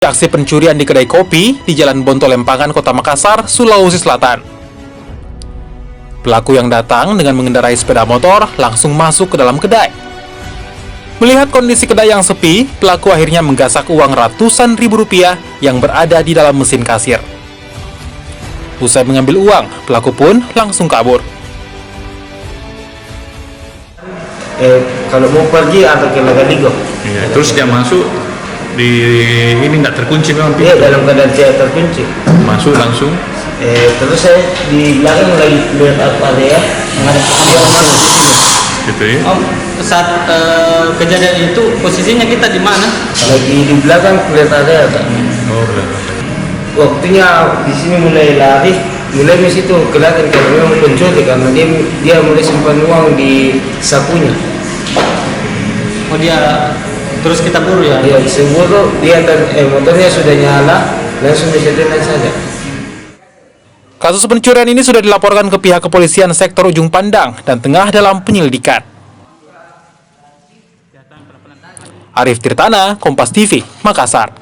Aksi pencurian di kedai kopi di Jalan Bontolempangan, Kota Makassar, Sulawesi Selatan. Pelaku yang datang dengan mengendarai sepeda motor langsung masuk ke dalam kedai. Melihat kondisi kedai yang sepi, pelaku akhirnya menggasak uang ratusan ribu rupiah yang berada di dalam mesin kasir. Usai mengambil uang, pelaku pun langsung kabur. Kalau mau pergi atau ke Lagaligo. Ya, terus dia masuk di ini nggak terkunci memang Iya, pintu. dalam keadaan saya terkunci. Masuk langsung. Terus saya di belakang lagi lihat apa ada ya, ada dia masuk di sini. Gitu ya. Om, saat kejadian itu posisinya kita di mana? Lagi di belakang lihat ada ya. Oh, benar. Waktunya di sini mulai lari, mulai di situ kelihatan kalau memang pencuri karena dia mulai simpan uang di sakunya. Oh, dia terus kita buru ya? Dia sebelum dia motornya sudah nyala, langsung disetelkan saja. Kasus pencurian ini sudah dilaporkan ke pihak kepolisian sektor Ujung Pandang dan tengah dalam penyelidikan. Arif Tirtana, Kompas TV, Makassar.